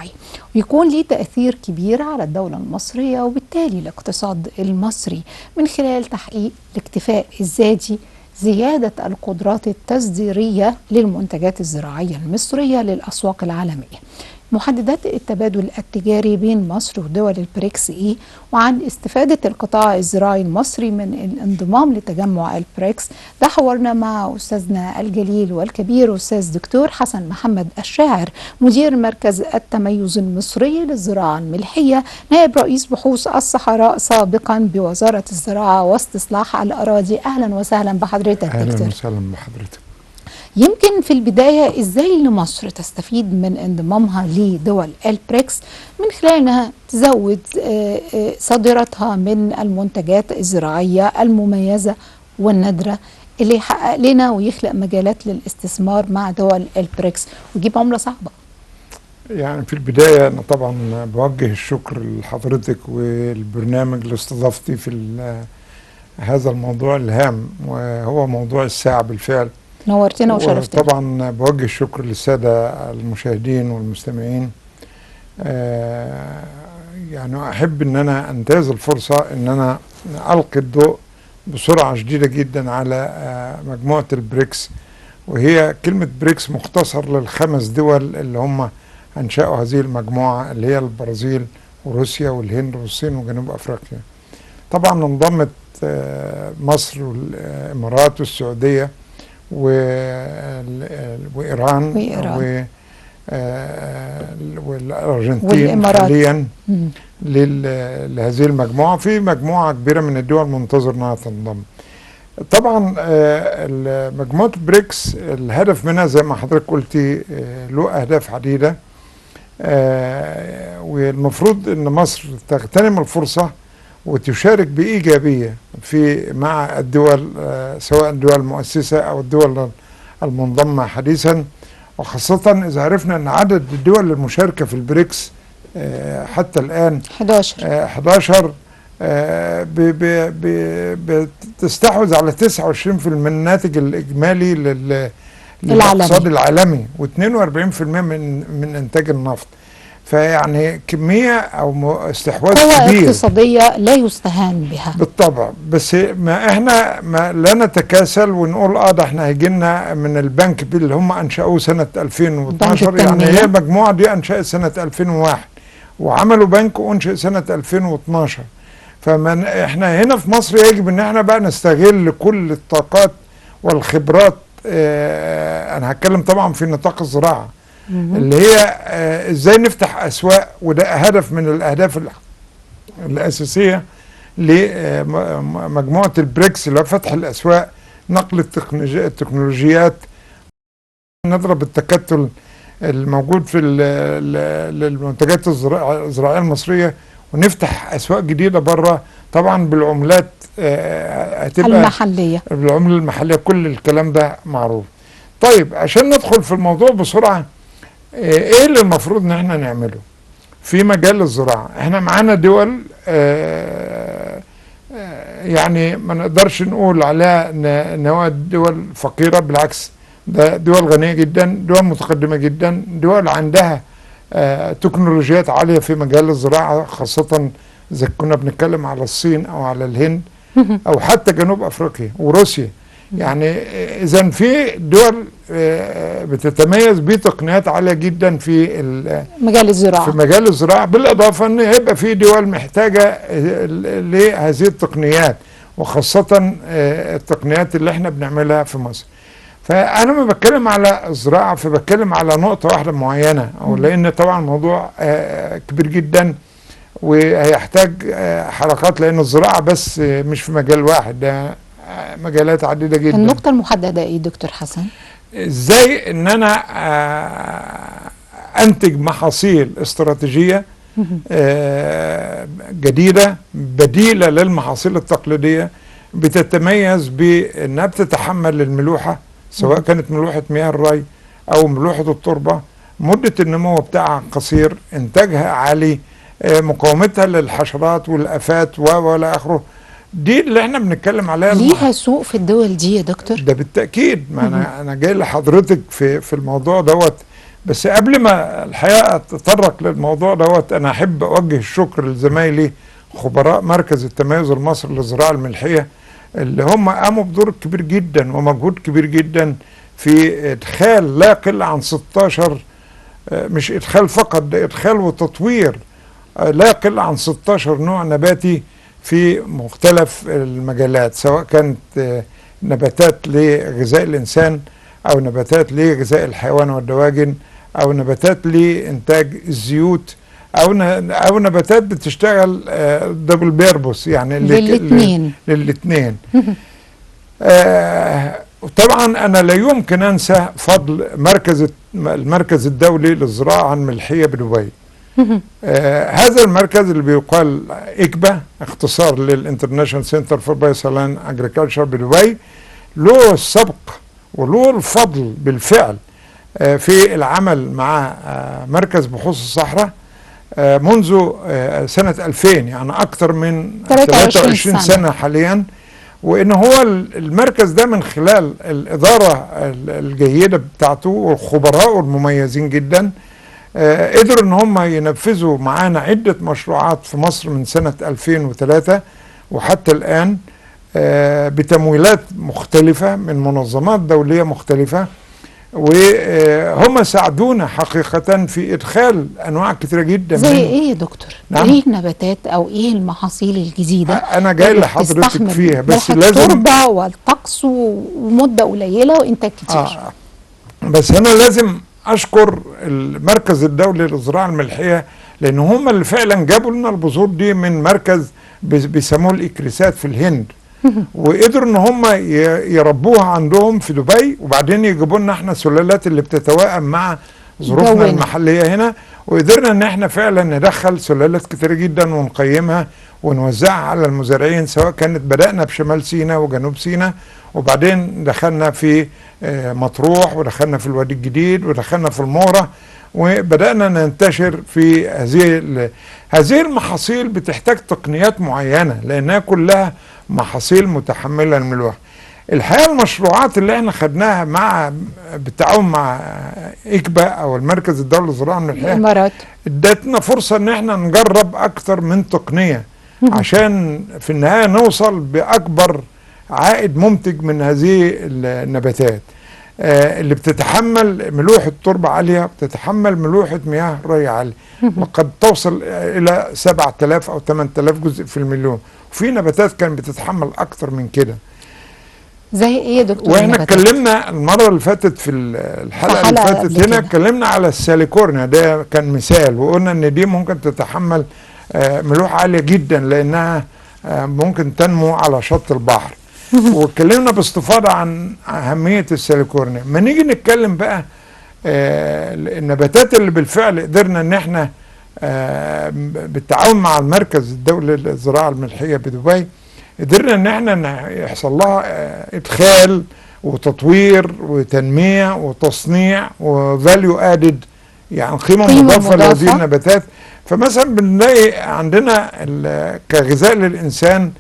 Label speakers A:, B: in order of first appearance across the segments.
A: الزراعي، ويكون ليه تأثير كبير على الدولة المصرية وبالتالي الاقتصاد المصري من خلال تحقيق الاكتفاء الذاتي، زيادة القدرات التصديرية للمنتجات الزراعية المصرية للأسواق العالمية، محددات التبادل التجاري بين مصر ودول البريكس إيه، وعن استفادة القطاع الزراعي المصري من الانضمام لتجمع البريكس. ده حوارنا مع أستاذنا الجليل والكبير أستاذ دكتور حسن محمد الشاعر، مدير مركز التميز المصري للزراعة الملحية، نائب رئيس بحوث الصحراء سابقا بوزارة الزراعة واستصلاح الأراضي. أهلا وسهلا بحضرتك دكتور.
B: أهلا وسهلا بحضرتك.
A: يمكن في البداية ازاي مصر تستفيد من انضمامها لدول البريكس من خلال انها تزود صادراتها من المنتجات الزراعية المميزة والنادرة اللي يحقق لنا ويخلق مجالات للاستثمار مع دول البريكس ويجيب عملة صعبة؟
B: يعني في البداية أنا طبعا بوجه الشكر لحضرتك والبرنامج اللي استضافتي في هذا الموضوع الهام، وهو موضوع الساعة بالفعل.
A: نورتنا وشرفتنا.
B: طبعا بوجه الشكر للسادة المشاهدين والمستمعين. يعني أحب أن أنا أنتهز الفرصة أن أنا ألقي الضوء بسرعة شديدة جدا على مجموعة البريكس، وهي كلمة بريكس مختصر للخمس دول اللي هم أنشأوا هذه المجموعة، اللي هي البرازيل وروسيا والهند والصين وجنوب أفريقيا. طبعا انضمت مصر والإمارات والسعودية وإيران والأرجنتين حاليا لهذه المجموعة. في مجموعة كبيرة من الدول منتظر أنها تنضم. طبعا مجموعة بريكس الهدف منها زي ما حضرتك قلتي له أهداف عديدة، والمفروض أن مصر تغتنم الفرصة وتشارك بإيجابية مع الدول، سواء الدول المؤسسة أو الدول المنضمة حديثا، وخاصة إذا عرفنا أن عدد الدول المشاركة في البريكس حتى الآن 11 بتستحوذ على 29% من الناتج الإجمالي للاقتصاد العالمي و42% من إنتاج النفط. فيعني كمية أو استحواذ كبير،
A: اقتصادية لا يستهان بها
B: بالطبع. بس ما احنا لا نتكاسل ونقول ده احنا هيجي لنا من البنك اللي هم أنشأوه سنة 2012. يعني هي المجموعة دي أنشأت سنة 2001 وعملوا بنك وأنشأ سنة 2012. احنا هنا في مصر يجب ان احنا بقى نستغل كل الطاقات والخبرات. انا هتكلم طبعا في نطاق الزراعة اللي هي ازاي نفتح اسواق، وده هدف من الاهداف الاساسيه لمجموعه البريكس، اللي هو فتح الاسواق، نقل التكنولوجيات، نضرب التكتل الموجود في المنتجات الزراعيه المصريه، ونفتح اسواق جديده بره، طبعا بالعملات هتبقى
A: المحليه،
B: بالعمله المحليه. كل الكلام ده معروف. طيب عشان ندخل في الموضوع بسرعه، ايه اللي المفروض ان احنا نعمله في مجال الزراعة؟ احنا معانا دول يعني ما نقدرش نقول عليها ان هو دول فقيرة، بالعكس ده دول غنية جدا، دول متقدمة جدا، دول عندها تكنولوجيات عالية في مجال الزراعة، خاصة اذا كنا بنتكلم على الصين او على الهند او حتى جنوب افريقيا وروسيا. يعني اذا في دول بتتميز بتقنيات عاليه جدا في مجال الزراعه، بالاضافه ان هيبقى في دول محتاجه لهذه التقنيات، وخاصه التقنيات اللي احنا بنعملها في مصر. فانا ما بتكلم على الزراعه، فبتكلم على نقطه واحده معينه، او لان طبعا الموضوع كبير جدا وهيحتاج حلقات، لان الزراعه بس مش في مجال واحد، ده مجالات عديدة جدا.
A: النقطة المحددة ايه دكتور حسن؟
B: ازاي ان انا انتج محاصيل استراتيجية جديدة بديلة للمحاصيل التقليدية، بتتميز بانها بتتحمل الملوحة، سواء كانت ملوحة مياه الري او ملوحة التربة، مدة النمو بتاعها قصير، انتاجها عالي، مقاومتها للحشرات والافات والى اخره. دي اللي احنا بنتكلم عليها.
A: ليها سوق في الدول دي يا دكتور؟
B: ده بالتأكيد. ما انا جاي لحضرتك في الموضوع دوت. بس قبل ما الحقيقه اتطرق للموضوع دوت، انا احب اوجه الشكر لزمايلي خبراء مركز التميز المصري للزراعه الملحيه، اللي هم قاموا بدور كبير جدا ومجهود كبير جدا في ادخال لا يقل عن 16، مش ادخال فقط، ده ادخال وتطوير لا يقل عن 16 نوع نباتي في مختلف المجالات، سواء كانت نباتات لغذاء الإنسان أو نباتات لغذاء الحيوان والدواجن أو نباتات لإنتاج الزيوت أو نباتات بتشتغل دبل بيربوس، يعني للاتنين. طبعا أنا لا يمكن أنسى فضل المركز الدولي للزراعة الملحية بدبي. هذا المركز اللي بيقال إكبا، اختصار للانترناشونال سنتر فور بايوسالين اجريكلتشر بدبي، له السبق وله الفضل بالفعل في العمل مع مركز بحوث الصحراء منذ سنة 2000، يعني أكثر من 23 سنة حاليا. وإن هو المركز ده من خلال الإدارة الجيدة بتاعته والخبراء المميزين جدا قدروا ان هم ينفذوا معانا عدة مشروعات في مصر من سنة 2003 وحتى الآن بتمويلات مختلفة من منظمات دولية مختلفة، وهم ساعدونا حقيقة في إدخال أنواع كثيرة جدا.
A: زي إيه يا دكتور؟ نعم؟ إيه النباتات أو إيه المحاصيل الجديدة؟
B: أنا جاي لحضرتك فيها، بس لازم
A: التربة والطقس ومدة قليلة وإنتاج كتير.
B: بس أنا لازم أشكر المركز الدولي للزراعة الملحية، لأن هم اللي فعلا جابوا لنا البذور دي من مركز بيسموه الإكريسات في الهند، وقدروا ان هم يربوها عندهم في دبي، وبعدين يجيبوا لنا احنا سلالات اللي بتتوائم مع ظروفنا المحليه هنا، وقدرنا ان احنا فعلا ندخل سلالات كتير جدا ونقيمها ونوزعها على المزارعين، سواء كانت بدأنا بشمال سيناء وجنوب سيناء، وبعدين دخلنا في مطروح، ودخلنا في الوادي الجديد، ودخلنا في المورة، وبدأنا ننتشر في هذه المحاصيل. بتحتاج تقنيات معينة لأنها كلها محاصيل متحملة للملوحة. الحقيقة المشروعات اللي احنا خدناها بالتعاون مع إكبا أو المركز الدولي للزراعة الملحية ادتنا فرصة ان احنا نجرب أكثر من تقنية عشان في النهاية نوصل بأكبر عائد منتج من هذه النباتات اللي بتتحمل ملوحة تربة عالية، بتتحمل ملوحة مياه ري عالية، وقد توصل إلى 7000 أو 8000 جزء في المليون، وفي نباتات كانت بتتحمل أكتر من كده.
A: زي إيه يا دكتور؟
B: وإحنا اتكلمنا المرة اللي فاتت في الحلقة اللي فاتت هنا اتكلمنا على الساليكورنيا، ده كان مثال، وقلنا إن دي ممكن تتحمل ملوحة عالية جدا لأنها ممكن تنمو على شط البحر. واتكلمنا باستفاضة عن أهمية الساليكورنيا. ما نيجي نتكلم بقى النباتات اللي بالفعل قدرنا ان احنا بالتعاون مع المركز الدولي للزراعة الملحية بدبي قدرنا ان احنا يحصل لها ادخال وتطوير وتنمية وتصنيع وفاليو ادد، يعني قيمة مضافة لهذه النباتات. فمثلا بنلاقي عندنا كغذاء للإنسان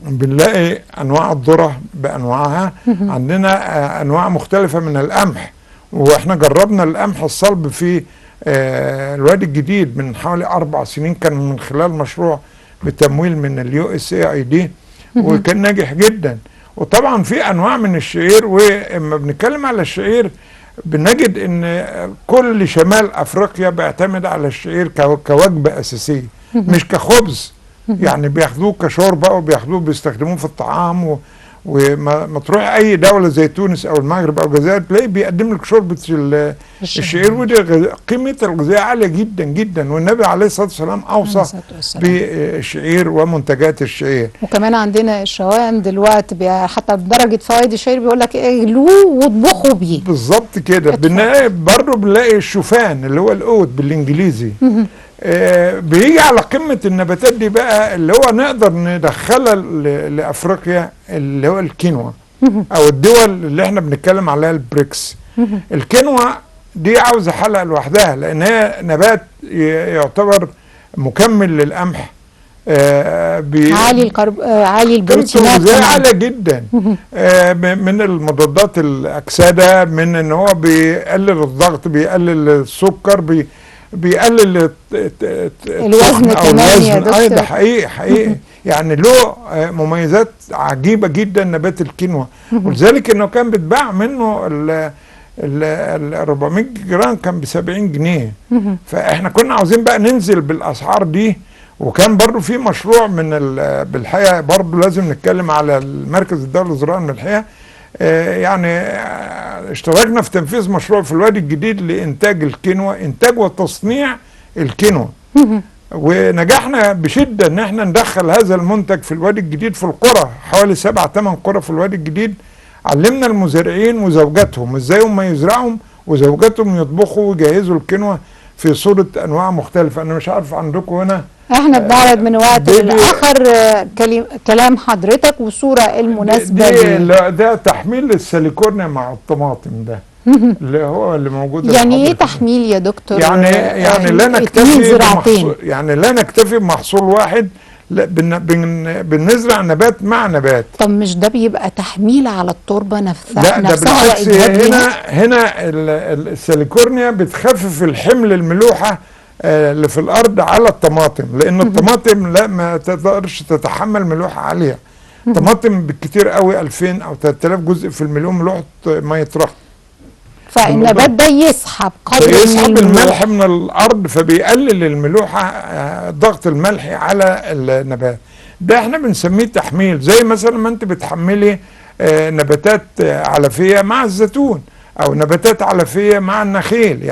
B: بنلاقي انواع الذرة بانواعها، عندنا انواع مختلفة من القمح، واحنا جربنا القمح الصلب في الوادي الجديد من حوالي 4 سنين، كان من خلال مشروع بتمويل من USAID وكان ناجح جدا. وطبعا في انواع من الشعير، واما بنتكلم على الشعير بنجد ان كل شمال افريقيا بيعتمد على الشعير كوجبة اساسية مش كخبز، يعني بياخدوه كشوربه وبياخدوه بيستخدموه في الطعام. وما تروح اي دوله زي تونس او المغرب او الجزائر تلاقي بيقدم لك شوربه الشعير، ودي قيمه الغذاء عاليه جدا جدا، والنبي عليه الصلاه والسلام اوصى بالشعير ومنتجات الشعير.
A: وكمان عندنا الشوام دلوقتي حتى بدرجه فوائد الشعير بيقول لك اغلوه واطبخوا بيه.
B: بالظبط كده. بنلاقي برضه بنلاقي الشوفان اللي هو القوت بالانجليزي بيجي على قمة النباتات دي بقى، اللي هو نقدر ندخلها لأفريقيا، اللي هو الكينوا أو الدول اللي احنا بنتكلم عليها البريكس. الكينوا دي عاوزة حلقة لوحدها، لأن هي نبات يعتبر مكمل للقمح،
A: عالي البروتينات
B: غذائية عالية جدا. من المضادات الأكسدة، من ان هو بيقلل الضغط، بيقلل السكر، بيقلل
A: الوزن كمان يا دكتور.
B: ده حقيقي يعني له مميزات عجيبة جدا نبات الكينوا. ولذلك انه كان بيتباع منه ال 400 جرام كان ب 70 جنيه. فاحنا كنا عاوزين بقى ننزل بالاسعار دي. وكان برضو في مشروع من بالحقيقه برضو لازم نتكلم على المركز الدولي للزراعه الملحيه. يعني اشتركنا في تنفيذ مشروع في الوادي الجديد لانتاج الكينوا، انتاج وتصنيع الكينوا. ونجحنا بشده ان احنا ندخل هذا المنتج في الوادي الجديد في القرى، حوالي 7-8 قرى في الوادي الجديد. علمنا المزارعين وزوجاتهم ازاي هم يزرعوا وزوجاتهم يطبخوا ويجهزوا الكينوا في صورة انواع مختلفة. انا مش عارف عندكم هنا،
A: احنا بنعرض من وقت لآخر كلام حضرتك والصورة المناسبة
B: ده تحميل السيليكورنيا مع الطماطم ده اللي هو اللي موجود.
A: يعني ايه تحميل يا دكتور؟
B: يعني لا نكتفي بمحصول واحد، لا بنزرع نبات مع نبات.
A: طب مش ده بيبقى تحميل على التربه نفسها؟
B: لا ده بالعكس. هنا السيليكورنيا بتخفف الحمل الملوحه اللي في الارض على الطماطم، لان الطماطم لا ما تقدرش تتحمل ملوحه عاليه. الطماطم بالكتير قوي 2000 او 3000 جزء في المليون ملوحه ميه رطب.
A: فالنبات ده يسحب
B: الملح من الارض، فبيقلل الملوحه، ضغط الملح على النبات. ده احنا بنسميه تحميل، زي مثلا ما انت بتحملي نباتات علفيه مع الزيتون او نباتات علفيه مع النخيل.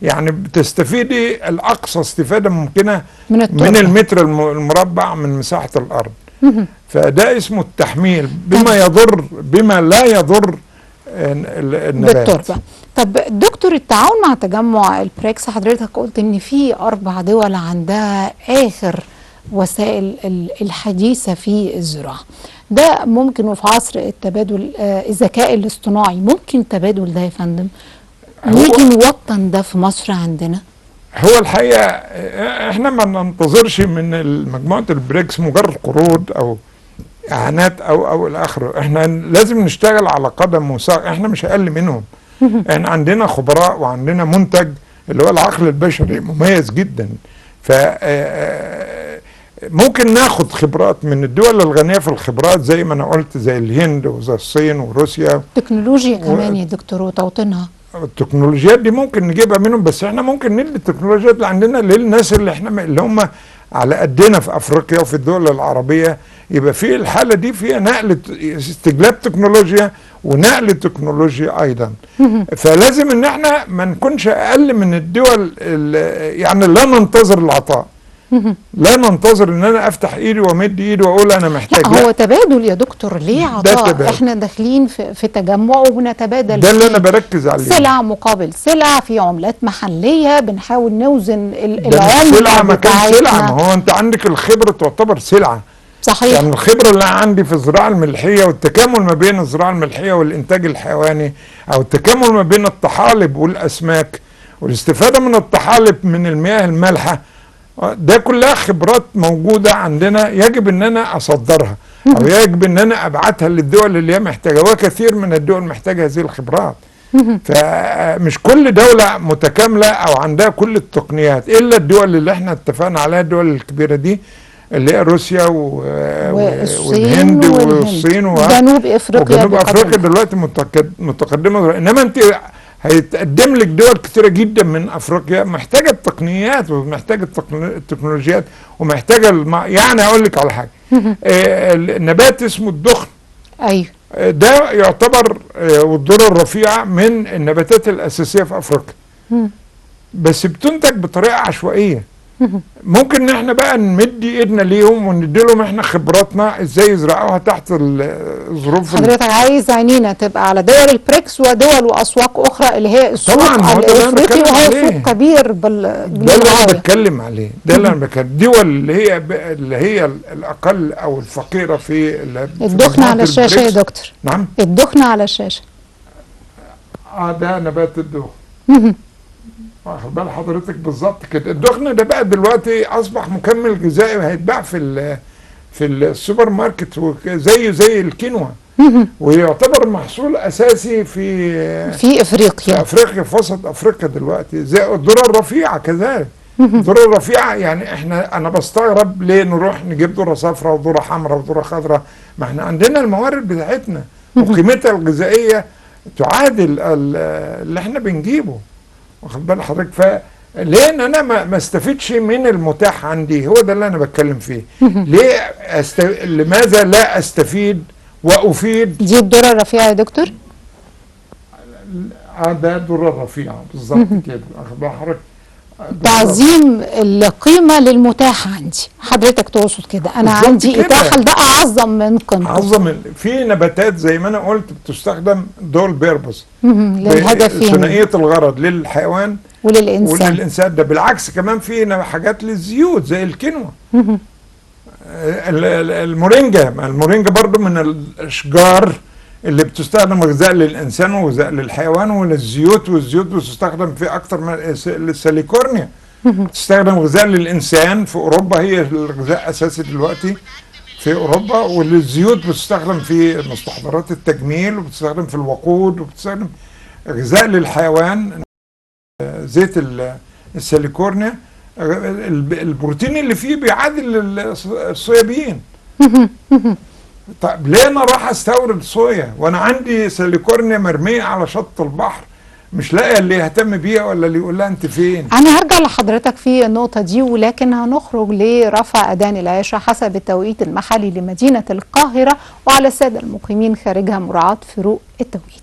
B: يعني بتستفيدي الاقصى استفاده ممكنه من المتر المربع من مساحه الارض. فده اسمه التحميل بما لا يضر النبات
A: بالتربه. طب دكتور، التعاون مع تجمع البريكس، حضرتك قلت ان في 4 دول عندها اخر وسائل الحديثه في الزراعه. ده ممكن، وفي عصر التبادل الذكاء الاصطناعي ممكن التبادل ده يا فندم نيجي نوطن ده في مصر عندنا؟
B: هو الحقيقه احنا ما ننتظرش من مجموعه البريكس مجرد قروض او اعانات او الاخر. احنا لازم نشتغل على قدم وساق، احنا مش اقل منهم. احنا عندنا خبراء وعندنا منتج اللي هو العقل البشري مميز جدا. ف ممكن ناخد خبرات من الدول الغنيه في الخبرات، زي ما انا قلت، زي الهند وزي الصين وروسيا.
A: تكنولوجيا كمان يا دكتور وتوطينها.
B: التكنولوجيات دي ممكن نجيبها منهم، بس احنا ممكن ندي التكنولوجيات اللي عندنا للناس اللي هم على قدنا في افريقيا وفي الدول العربيه. يبقى في الحاله دي فيها نقل استجلاب تكنولوجيا ونقل تكنولوجيا ايضا. فلازم ان احنا ما نكونش اقل من الدول، يعني لا ننتظر العطاء. لا ننتظر ان انا افتح ايدي وامد ايدي واقول انا محتاج.
A: لا هو تبادل يا دكتور، ليه عطاء؟ احنا داخلين في تجمع وبنتبادل.
B: ده اللي انا بركز عليه،
A: سلع مقابل سلع في عملات محليه، بنحاول نوزن العمله.
B: سلعه مكان سلعه. ما هو انت عندك الخبره تعتبر سلعه.
A: صحيح.
B: يعني الخبره اللي عندي في الزراعه الملحيه والتكامل ما بين الزراعه الملحيه والانتاج الحيواني، او التكامل ما بين الطحالب والاسماك والاستفاده من الطحالب من المياه المالحه، ده كلها خبرات موجوده عندنا يجب ان انا اصدرها، او يجب ان انا ابعتها للدول اللي هي محتاجه، وكثير من الدول محتاجه هذه الخبرات. فمش كل دوله متكامله او عندها كل التقنيات، الا الدول اللي احنا اتفقنا عليها، الدول الكبيره دي اللي هي روسيا والهند والصين
A: وجنوب افريقيا
B: دلوقتي متقدمه. انما انت هيتقدم لك دول كتيره جدا من افريقيا محتاجه التقنيات ومحتاجه التكنولوجيات ومحتاجه يعني اقول لك على حاجه. النبات اسمه الدخن.
A: ايوه.
B: ده يعتبر والذره الرفيعه من النباتات الاساسيه في افريقيا. بس بتنتج بطريقه عشوائيه. ممكن ان احنا بقى نمد ايدنا ليهم وندي لهم احنا خبراتنا ازاي يزرعوها تحت الظروف.
A: حضرتك عايز عينينا تبقى على دول البريكس ودول واسواق اخرى اللي هي السوق الافريقي، وهو سوق كبير
B: ده اللي انا بتكلم عليه. ده اللي انا بتكلم. الدول اللي هي الاقل او الفقيره في
A: الدخن على الشاشه يا دكتور.
B: نعم،
A: الدخن على الشاشه.
B: ده نبات الدخن. واخد بال حضرتك بالظبط كده. الدخن ده بقى دلوقتي اصبح مكمل غذائي وهيتباع في السوبر ماركت زي الكينوا، ويعتبر محصول اساسي
A: في افريقيا،
B: في افريقيا، في وسط افريقيا دلوقتي، زي الذره الرفيعه كذلك. الذره الرفيعه يعني انا بستغرب ليه نروح نجيب ذره صفراء وذره حمراء وذره خضراء، ما احنا عندنا الموارد بتاعتنا وقيمتها الغذائيه تعادل اللي احنا بنجيبه، واخد بال حضرتك. فليه ان انا ما استفيدش من المتاح عندي؟ هو ده اللي انا بتكلم فيه. ليه لماذا لا استفيد وافيد؟
A: دي الذره الرفيعه يا دكتور؟
B: ده الذره الرفيعه بالظبط كده، واخد بال حضرتك.
A: تعظيم القيمه للمتاح عندي، حضرتك تقصد كده انا عندي كده. اتاحه لده اعظم من قيمته.
B: اعظم. في نباتات زي ما انا قلت بتستخدم دول بيربز
A: للهدفين،
B: ثنائيه الغرض، للحيوان
A: وللانسان.
B: ده بالعكس كمان في حاجات للزيوت زي الكينوا. المورينجا برضو من الاشجار اللي بتستخدم غذاء للانسان وغذاء للحيوان وللزيوت، والزيوت بتستخدم في اكتر من الساليكورنيا تستخدم غذاء للانسان في اوروبا، هي الغذاء الاساسي دلوقتي في اوروبا، والزيوت بتستخدم في مستحضرات التجميل وبتستخدم في الوقود وبتستخدم غذاء للحيوان. زيت الساليكورنيا البروتين اللي فيه بيعادل الصويابين. طيب ليه انا راح استورد صويا وانا عندي ساليكورنيا مرميه على شط البحر مش لاقي اللي يهتم بيها ولا اللي يقول لها انت فين؟
A: انا هرجع لحضرتك في النقطه دي، ولكن هنخرج لرفع اذان العشاء حسب التوقيت المحلي لمدينه القاهره، وعلى الساده المقيمين خارجها مراعاه فروق التوقيت.